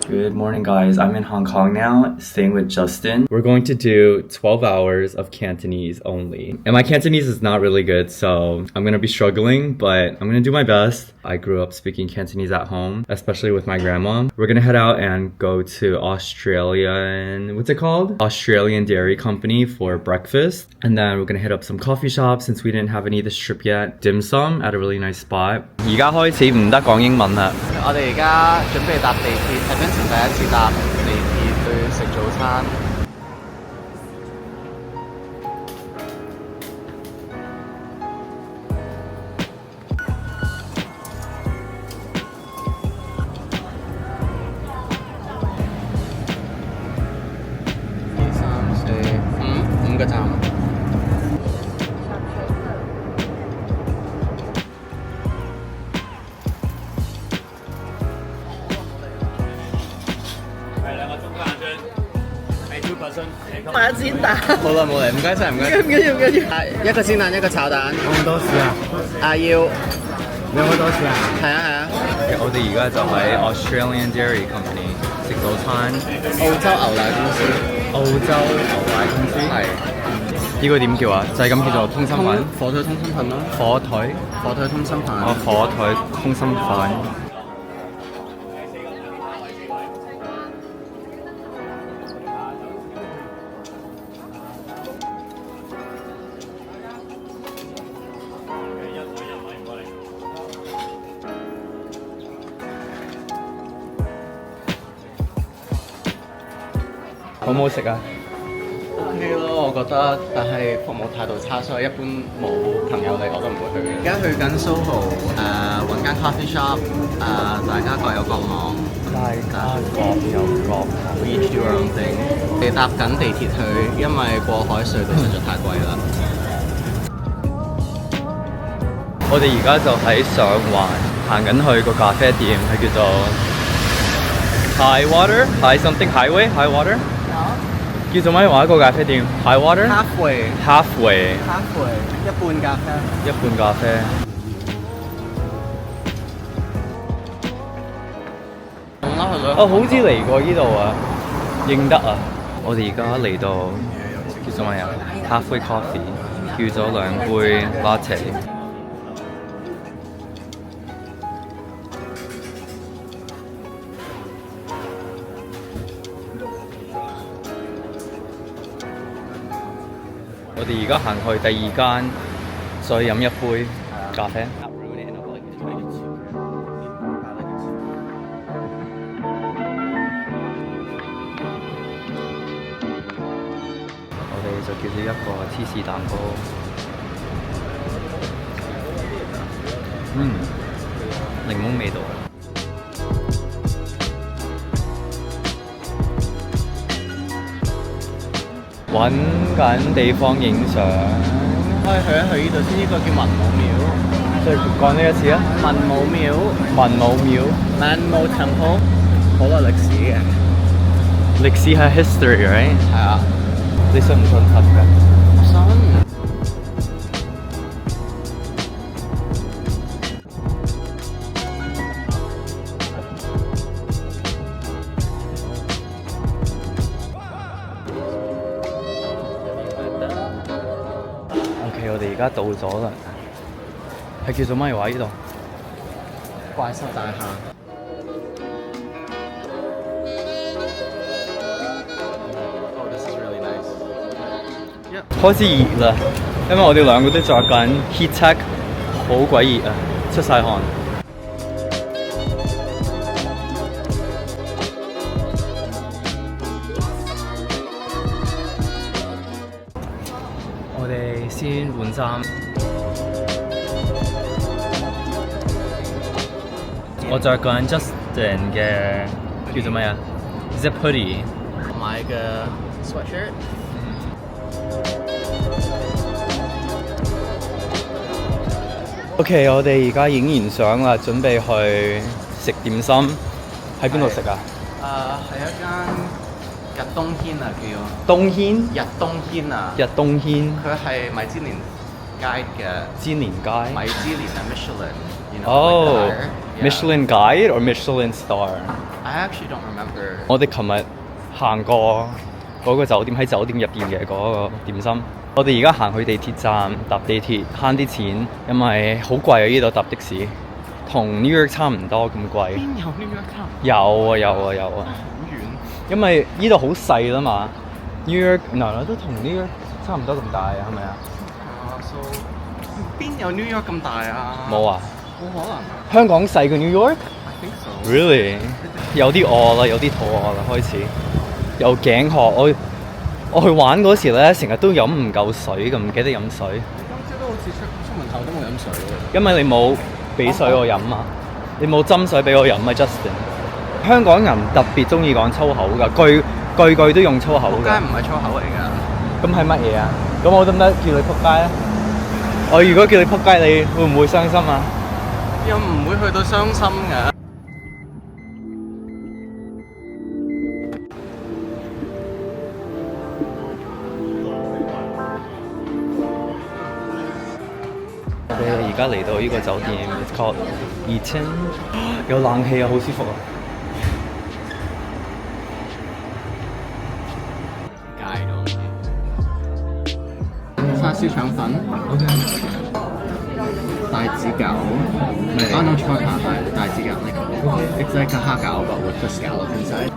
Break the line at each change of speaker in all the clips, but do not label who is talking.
Good morning, guys. I'm in Hong Kong now, staying with Justin. We're going to do 12 hours of Cantonese only. And my Cantonese is not really good, so I'm gonna be struggling, but I'm gonna do my best. I grew up speaking Cantonese at home, especially with my grandma. We're gonna head out and go to what's it called? Australian Dairy Company for breakfast. And then we're gonna hit up some coffee shops since we didn't have any this trip yet. Dim sum at a really nice spot. 而家開始唔得講英文啦。
我哋而家準備搭地鐵，係跟前第一次搭地鐵去食早餐。2、3、4、5個站。
買咗煎蛋。
冇啦冇啦，唔該晒唔該。
唔緊要唔緊要。
一個煎蛋一個炒蛋。
咁多士啊？
要
兩個多士啊？
係啊係啊。
我哋而家就喺 Australian Dairy Company 食早餐。
澳洲牛奶公司。
澳洲牛奶公司係呢個點叫啊？就係咁叫做通心粉。
火腿通心粉咯。火腿通心粉。
哦，火腿通心粉。好唔好食啊
？OK 咯，我覺得，但係服務態度差，所以一般冇朋友嚟我都唔會去嘅。而家去緊 SoHo，揾間 coffee shop，大家各有各忙。
大家各有各忙。
Each do your own thing。你搭緊地鐵去，因為過海隧道實在太貴啦。
我哋而家就喺上環行緊去個咖啡店，係叫做 High Water、High something Highway、High Water。叫做咩話？個咖啡店 High Water Halfway
一半咖啡。
一半咖啡。哦，好似嚟過呢度啊，認得啊！我哋而家嚟到叫做咩啊 ？Halfway Coffee， 叫咗2杯 latte。我哋而家行去第2間，再飲一杯咖啡。我哋就叫咗一個芝士蛋糕。檸檬味道。揾緊地方影相，
可以去一去呢度先，呢個叫文武廟。
再講呢一次啊！
文武廟
Manmo
Temple， 好耐歷史嘅。
歷史係 history，right？
係啊。
你信唔信佛㗎？
信。
我哋而家到咗啦，係叫做咩話？呢度
怪獸大廈。Oh, this is really nice.
開始熱啦，因為我哋兩個都着緊 heat tech， 好鬼熱啊，出晒汗。我哋先換衫。我着緊 Justin 嘅叫做咩啊 ？Zip hoodie。
買嘅 sweatshirt。OK，
我哋而家影完相啦，準備去食點心。喺邊度食啊？
係一間日東軒啊，叫
東軒。
日東軒啊。
日東軒。
佢係米芝蓮街嘅。
芝蓮街。
米芝蓮啊 ，Michelin。
哦。Michelin Guide or Michelin Star？
I actually don't remember。
我哋琴日行過嗰個酒店，喺酒店入邊嘅嗰個點心。我哋而家行去地鐵站搭地鐵慳啲錢，因為好貴啊！呢度搭的士，同 New York 差唔多咁貴。
邊有 New York 差唔多？
有啊！
好遠。
因為呢度好細啦嘛 ，New York 嗱都同 New York 差唔多咁大啊，係咪啊？
邊有 New York 咁大啊？
冇啊！
冇可能。
香港細過 New York？
I think so。
Really？ 有啲餓啦，有啲肚餓啦，開始有頸渴。我去玩嗰時咧，成日都飲唔夠水咁，唔記得飲水。
今朝都好似出門口都冇飲水喎。
因為你冇俾水我飲啊，你冇斟水俾我飲啊 ，Justin。香港人特別中意講粗口㗎，句都用粗口㗎。
梗係唔係粗口嚟㗎？
咁係乜嘢啊？咁我得唔得叫你仆街啊？我如果叫你仆街，你會唔會傷心啊？
又唔會去到傷心㗎。
我哋而家嚟到呢個酒店 ，it's called Eaton， 有冷氣啊，好舒服啊！
街度。叉燒腸粉。OK。帶子餃。Arnold Trotter 帶子餃呢個。It's like a hot dog but with the scallop inside。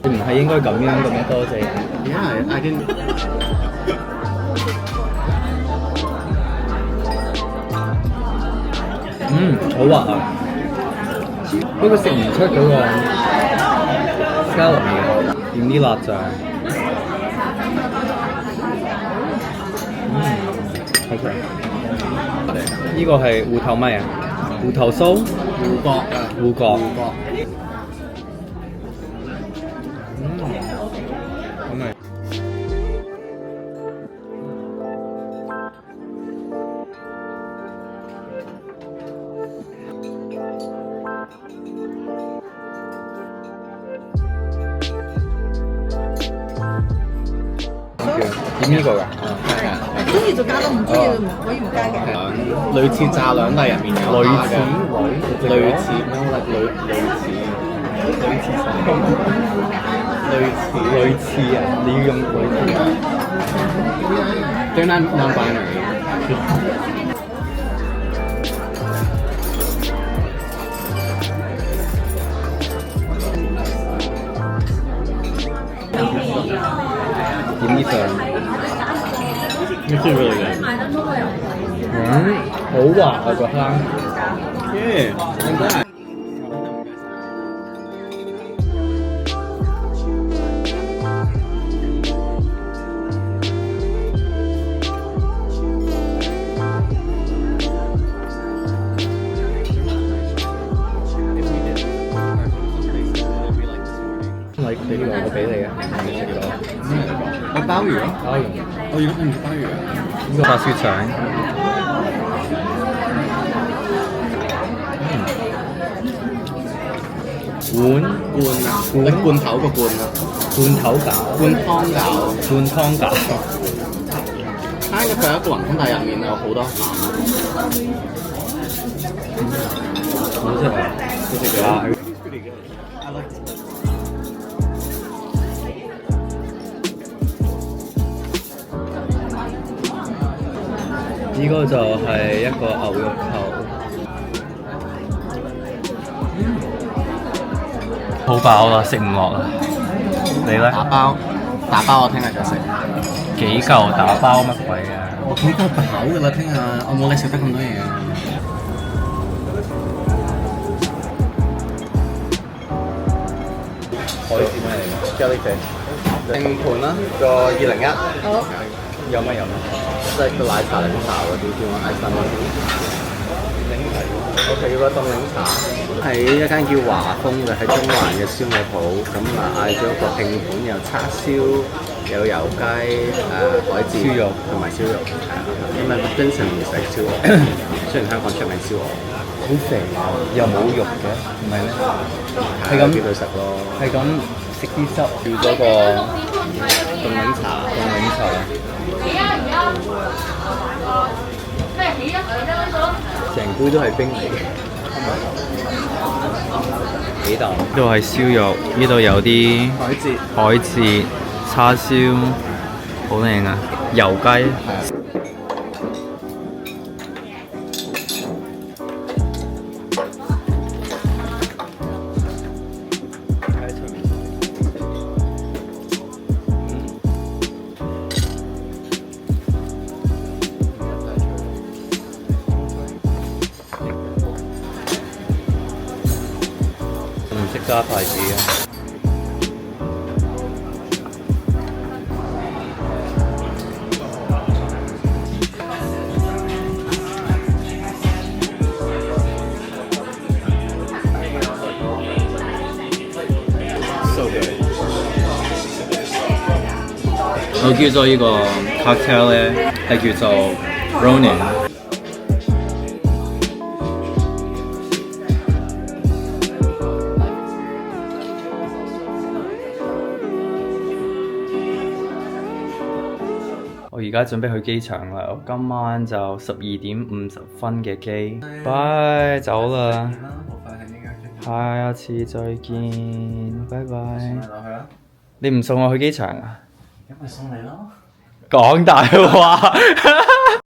你唔係應該咁樣嘅咩？多謝。
Yeah, I didn't。
好滑啊！不過食唔出嗰個 scallop 嘅，點啲辣醬。OK。呢個係芋頭咩啊？芋頭酥、
芋角啊，
芋角。咁咪。點呢個㗎？
中意就加咯，唔中意就唔可以唔加嘅。
類似炸兩粒入面有蝦嘅，類似
啊！你要用類似啊
？They're not non-binary。
點啲醬？
This is really good。
好滑啊個蝦。
Yeah，真係。
你呢個我俾你啊，你食咗？
我鮑魚咯，
鮑魚。
我如果唔食鮑魚啊？
呢個叉燒腸。罐
啊，你罐頭個罐啊，
罐頭餃，
罐湯餃，
罐湯餃。
佢有一個雲吞，但係入面有好多餡。
好食啊！好食啊！呢個就係一個牛肉球，好飽啦，食唔落啦。你咧？
打包，我聽日就食。
幾嚿打包乜鬼啊？
我幾夠飽㗎啦，聽日我冇你食得咁多嘢。
海鮮咩嚟㗎 ？Jellyfish。
拼盤啦，個201。
好。
有乜飲啊？
即係個奶茶、檸茶嗰啲叫我嗌新嗰啲。我哋要個凍檸茶。喺一間叫華豐嘅喺中環嘅燒賣鋪，咁啊嗌咗個拼盤，有叉燒，有油雞、海蜇
燒肉
同埋燒肉。係啊，因為經常唔食燒鵝，雖然香港出名燒鵝。
好肥啊！又冇肉嘅，唔係咩？
係咁叫佢食咯。
係咁食啲汁，要嗰個凍檸茶，成杯都係冰嚟嘅。幾啖？呢度係燒肉，呢度有啲海蜇、叉燒，好靚啊！油雞。唔識揸筷子嘅。我叫咗呢個 cocktail 咧，係叫做 Ronin。我而家準備去機場啦，我今晚就12:50嘅機，拜，走啦，下次再見，拜拜。你唔送我去機場啊？
咁咪送你咯。
講大話。